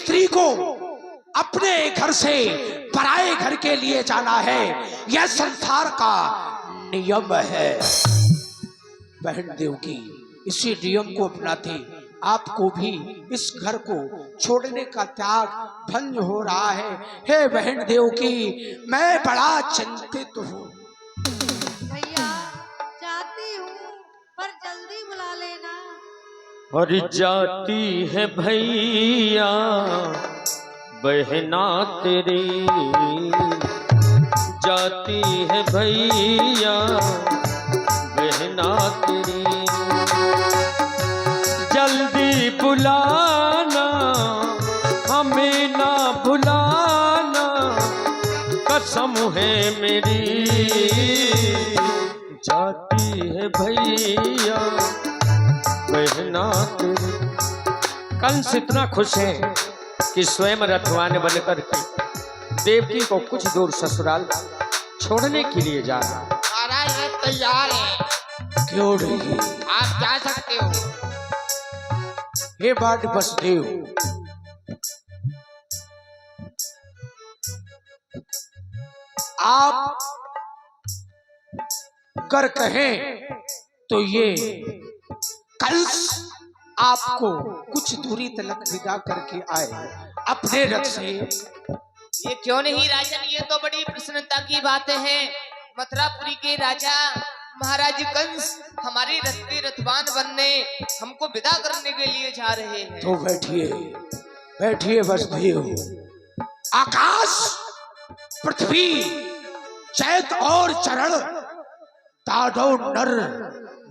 स्त्री को अपने घर से पराए घर के लिए जाना है, यह संसार का नियम है। बहन देवकी, इसी नियम को अपनाते आपको भी इस घर को छोड़ने का त्याग भंग हो रहा है। हे बहन देवकी, मैं बड़ा चिंतित हूँ। भैया जाती हूँ, पर जल्दी बुला लेना। और जाती है भैया बहना तेरी, जाती है भैया बहना तेरी, जल्दी बुलाना हमें ना भुलाना, कसम है मेरी। जाती है भैया बहना तेरी। कंस इतना खुश है कि स्वयं रथवान बनकर के देवकी को कुछ दूर ससुराल छोड़ने के लिए जा रहा है। महाराज ये तैयार है, क्यों नहीं? आप जा सकते हो। हे बाट बसदेव, आप कर कहें तो ये कंस आपको कुछ दूरी तलक विदा करके आए अपने रथ से। ये क्यों नहीं राजन, ये तो बड़ी प्रसन्नता की बात है। मथुरापुरी के राजा महाराज कंस हमारे रथ के रथवान बनने हमको विदा करने के लिए जा रहे हैं। तो बैठिए बैठिए बसदेव। आकाश, पृथ्वी, चैत और चरण, दानव नर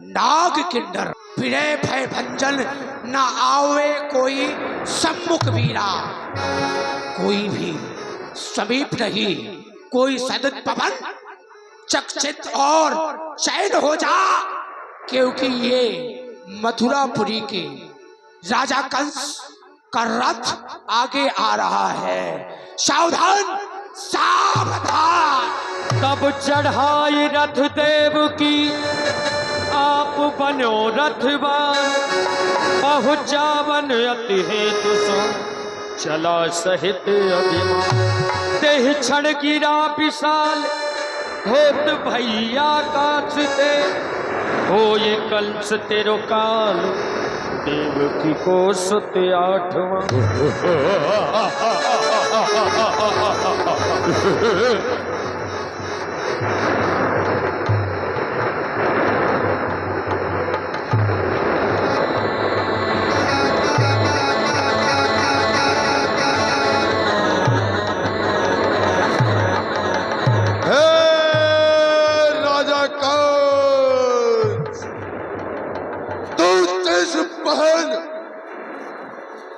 नाग किन्नर, विनय भय भंजन न आवे कोई सम्मुख वीरा, कोई भी समीप नहीं, कोई सदत पवन चकचित और चैन हो जा, क्योंकि ये मथुरापुरी के राजा कंस का रथ आगे आ रहा है। सावधान सावधान। तब चढ़ाई रथ देव की आप बनो रथवान, पहुँचावन अति हेतु सो चला सहित अभिमान, देह क्षण गिरा विशाल होत भैया काछते, हो ये कंस तेरो काल देवकी को सुत आठवां।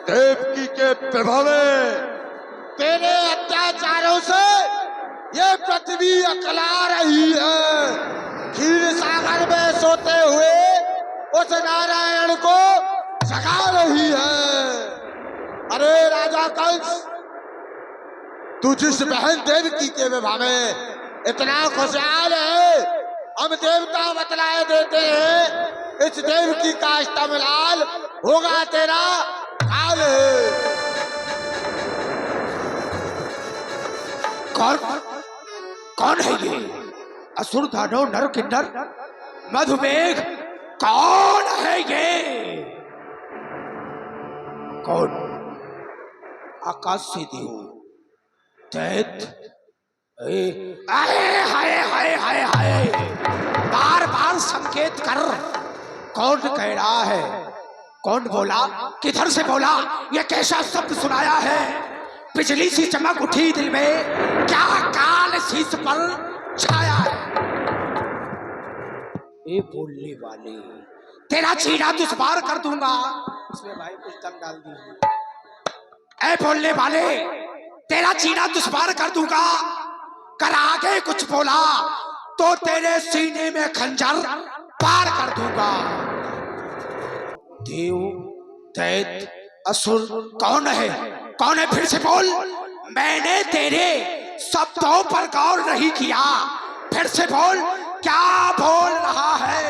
देवकी के प्रभाव तेरे अत्याचारों से ये पृथ्वी अकला रही है। क्षीर सागर में सोते हुए उस नारायण को जगा रही है। अरे राजा कंस, तू जिस बहन देवकी के विवाह में इतना खुशहाल है, हम देवता बतलाए देते हैं, इस देवकी का अष्टमलाल होगा तेरा काल। कौन कौन है ये असुर दानव नर किन्नर मधुमेघ? कौन है ये? कौन? आकाश से देव दैत? हाय हाय हाय हाय हाय, बार बार संकेत कर। कौन कह रहा है? कौन बोला? किधर से बोला? यह कैसा शब्द सुनाया है? बिजली सी चमक उठी दिल में, क्या काल शीश पर छाया है? ए बोलने वाले, तेरा चीरा दुश्वार कर दूंगा। इसमें भाई कुछ दम डाल दी। ए बोलने वाले, तेरा चीरा दुश्वार कर दूंगा। कर आगे कुछ बोला तो तेरे सीने में खंजर पार कर दूंगा। देव दैत असुर कौन है? कौन है? फिर से बोल। मैंने तेरे शब्दों पर गौर नहीं किया, फिर से बोल, क्या बोल रहा है?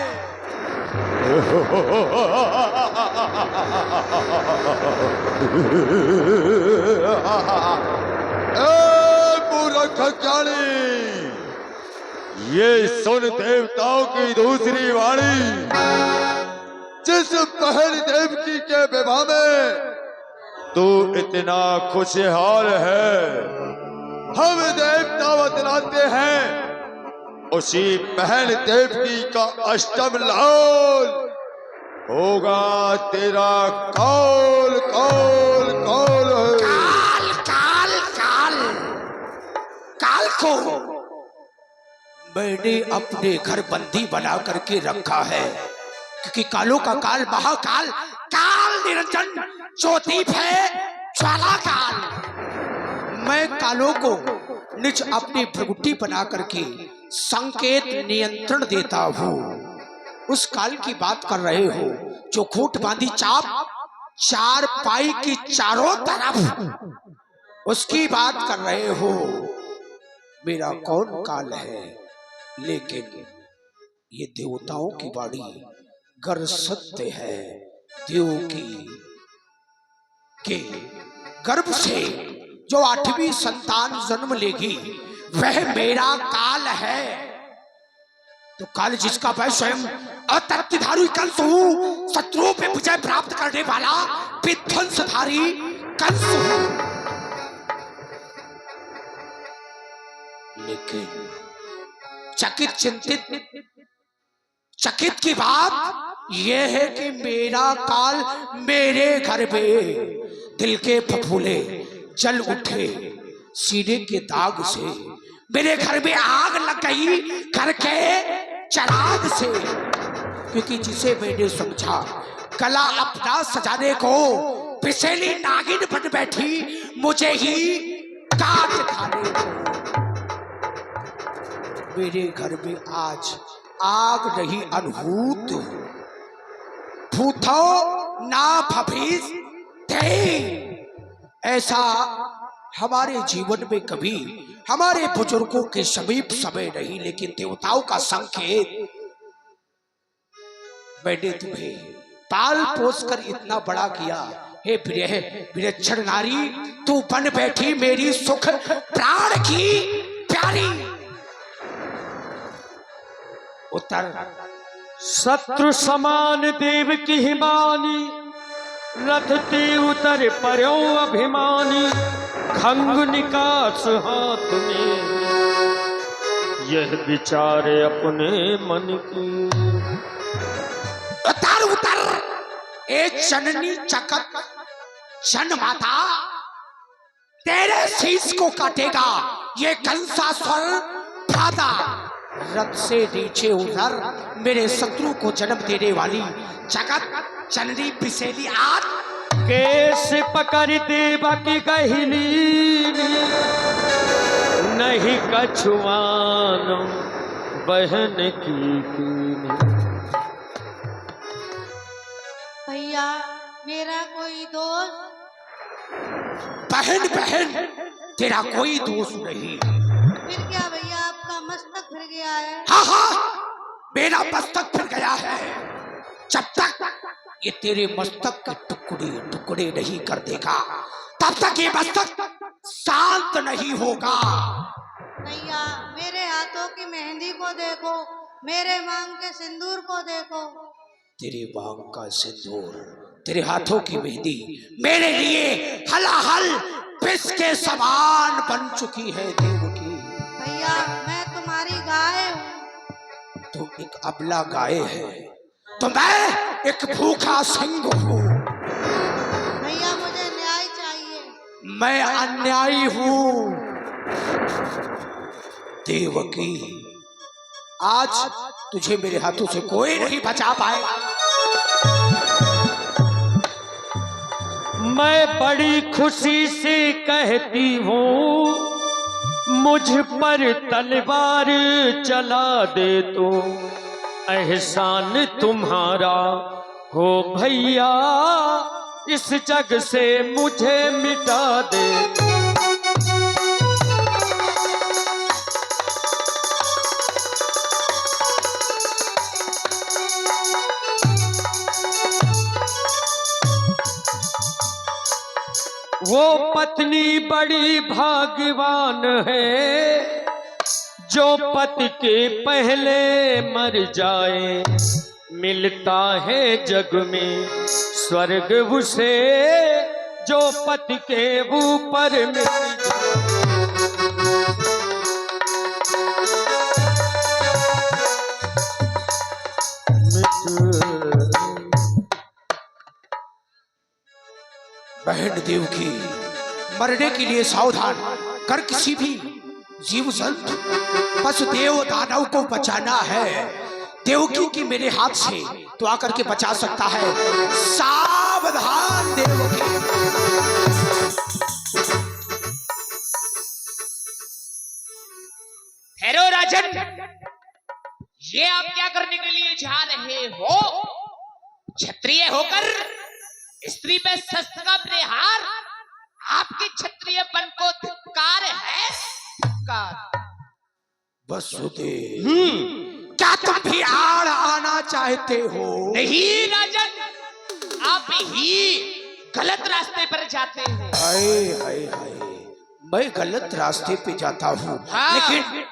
ब्रह्मज्ञानी, ये सुन देवताओं की दूसरी वाणी। जिस बहन देवकी के विवाह में तू इतना खुशहाल है, हम देवता बतलाते हैं उसी बहन देवकी का अष्टम लाल होगा तेरा कौल कौल कौल। काल काल काल काल को मैंने अपने घर बंदी बना करके रखा है, क्योंकि कालों का काल महाकाल काल निरंजन ज्योतिप है, ज्वाला काल। मैं कालों को निज अपनी भ्रगुटी बना करके संकेत नियंत्रण देता हूँ। उस काल की बात कर रहे हो जो खूंट बांधी चाप चार पाई की चारों तरफ, उसकी बात कर रहे हो। मेरा कौन काल है, लेकिन ये देवताओं की वाणी गर सत्य है। देव की के गर्भ से जो 8वीं संतान जन्म लेगी वह मेरा काल है। तो काल जिसका मैं स्वयं अतर्कधारी कंस हूं, शत्रुओं पे विजय प्राप्त करने वाला विध्वंसधारी कंस हूं। लेकिन चकित चिंतित चकित की बात यह है कि मेरा काल मेरे घर में दिल के फफूले जल उठे सीने के दाग से, मेरे घर में आग लग गई घर के चराग से। क्योंकि जिसे मैंने समझा गला अपना सजाने को, पिसेली नागिन बन बैठी मुझे ही काट खाने को। मेरे घर में आज आग नहीं अनहूत, भूतो ना भभीस थे। ऐसा हमारे जीवन में कभी हमारे बुजुर्गों के समीप समय नहीं, लेकिन देवताओं का संकेत मैंने तुम्हें पाल पोस कर इतना बड़ा किया। हे विलक्षण नारी, तू बन बैठी मेरी सुख प्राण की प्यारी। उत्तर शत्रु समान देव की हिमानी, रथ ते उतर पर्यो अभिमानी। खंग निकास हाथ में यह विचार अपने मन की। उतर उतर ए जननी चकत जन माता, तेरे शीश को काटेगा ये कंसासुर भ्राता। रथ से नीचे उतर मेरे शत्रु को जन्म देने वाली जगत जननी पिसेली आज केस पकड़ देवा की गहिली, नहीं कछुआनो बहन की कीनी। भैया मेरा कोई दोस्त? बहन बहन तेरा कोई दोष नहीं। फिर क्या भैया, आपका मस्तक फिर गया है? हाँ हाँ मेरा मस्तक फिर गया है। जब तक ये तेरे मस्तक के टुकड़े टुकड़े नहीं कर देगा तब तक ये मस्तक शांत नहीं होगा। भैया मेरे हाथों की मेहंदी को देखो, मेरे मांग के सिंदूर को देखो। तेरे मांग का सिंदूर, तेरे हाथों की मेहंदी मेरे लिए हलाहल विष के समान बन चुकी है देवकी। भैया मैं तुम्हारी गाय हूँ। तू एक अबला गाय है तो मैं एक भूखा सिंह हूँ। भैया मुझे न्याय चाहिए। मैं अन्यायी हूँ देवकी। आज तुझे मेरे हाथों से कोई नहीं बचा पाएगा। मैं बड़ी खुशी से कहती हूँ, मुझ पर तलवार चला दे तो एहसान तुम्हारा हो भैया, इस जग से मुझे मिटा दे। वो पत्नी बड़ी भाग्यवान है जो पति के पहले मर जाए, मिलता है जग में स्वर्ग उसे जो पति के ऊपर मिल जाए। बहन देव की मरने के लिए सावधान कर, किसी भी जीव जंतु पशु देव दानव को बचाना है। देवकी की मेरे हाथ से तो आकर के बचा सकता है। सावधान देवकी। ठहरो राजन, ये आप क्या करने के लिए जा रहे हो? क्षत्रिय होकर स्त्री पे शस्त्र का प्रहार, आपके क्षत्रियपन को धिक्कार है। धिक्कार। वसुदेव, क्या तुम भी आड़ आना चाहते हो? नहीं राजन, आप ही गलत रास्ते पर जाते हैं। हाय हाय हाय, मैं गलत रास्ते पे जाता हूँ। हाँ।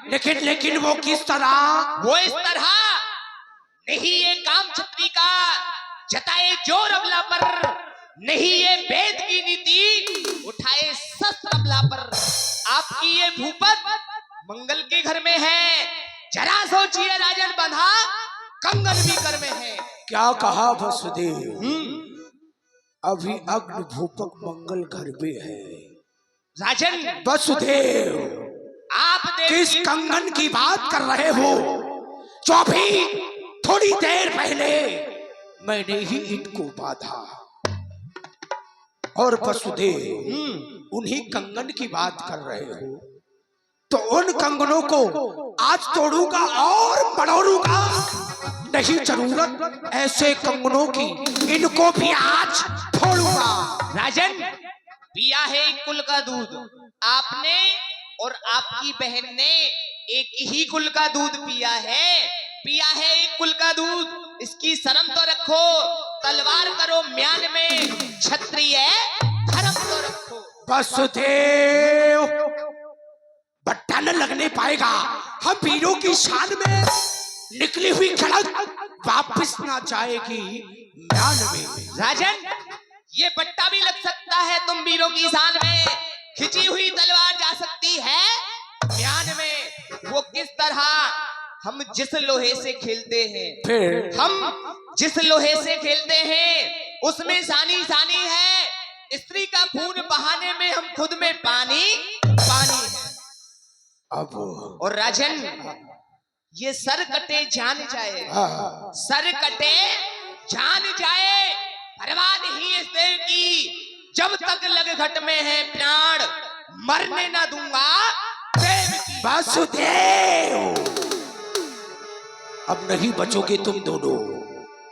लेकिन वो किस तरह? वो इस तरह नहीं, ये काम छत्री का जताए जोर अबला पर नहीं, ये वेद की नीति उठाए शस्त्र अबला पर। आपकी ये भूपत मंगल के घर में है, जरा सोचिए राजन, बंधा कंगन भी कर में है। क्या कहा वसुदेव? अभी अग्नि भूपक मंगल घर में है। राजन वसुदेव, आप किस कंगन की बात कर रहे हो जो अभी थोड़ी देर पहले मैंने ही इनको बांधा? और वसुदेव, उन्हीं कंगन की बात कर रहे हो तो उन कंगनों को आज तोड़ूंगा और मड़ोड़ूंगा। नहीं जरूरत ऐसे कंगनों की, इनको भी आज फोड़ूंगा। राजन, पिया है एक कुल का दूध, आपने और आपकी बहन ने एक ही कुल का दूध पिया है। पिया है एक कुल का दूध, इसकी शर्म तो रखो। तलवार करो म्यान में, क्षत्रिय धर्म तो रखो। वसुदेव, बट्टा न लगने पाएगा। हम वीरों की शान में निकली हुई खड़क वापस ना जाएगी म्यान में। राजन, ये बट्टा भी लग सकता है तुम वीरों की शान में, खिंची हुई तलवार जा सकती है म्यान में। वो किस तरह हम जिस लोहे से खेलते हैं, फिर हम जिस लोहे से खेलते हैं उसमें सानी सानी है। स्त्री का खून बहाने में हम खुद में पानी पानी है। अब और राजन, ये सर कटे जान जाए, सर कटे जान जाए, परवाह नहीं इस देव की। जब तक लग घट में है प्राण, मरने ना दूंगा देव की। वसुदेव, अब नहीं बचोगे तुम दोनों।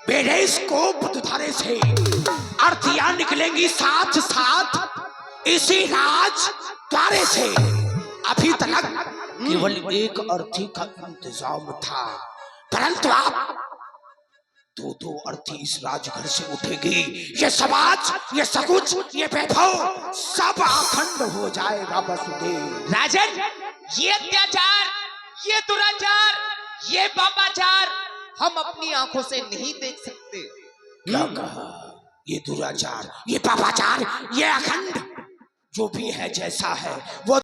मेरे इस कोप दुधारे से अर्थियां निकलेंगी साथ साथ इसी राज द्वारे से। अभी तक केवल एक अर्थी का इंतजाम था, परंतु आप दो अर्थी इस राजघर से उठेगी। ये समाज, ये सकुच, ये वैभव सब अखंड हो जाएगा वसुदेव। राजन, ये अत्याचार, ये दुराचार, ये पापाचार हम अपनी आंखों से नहीं देख सकते। क्या कहा? ये दुराचार, ये पापाचार, ये अखंड जो भी है जैसा है वो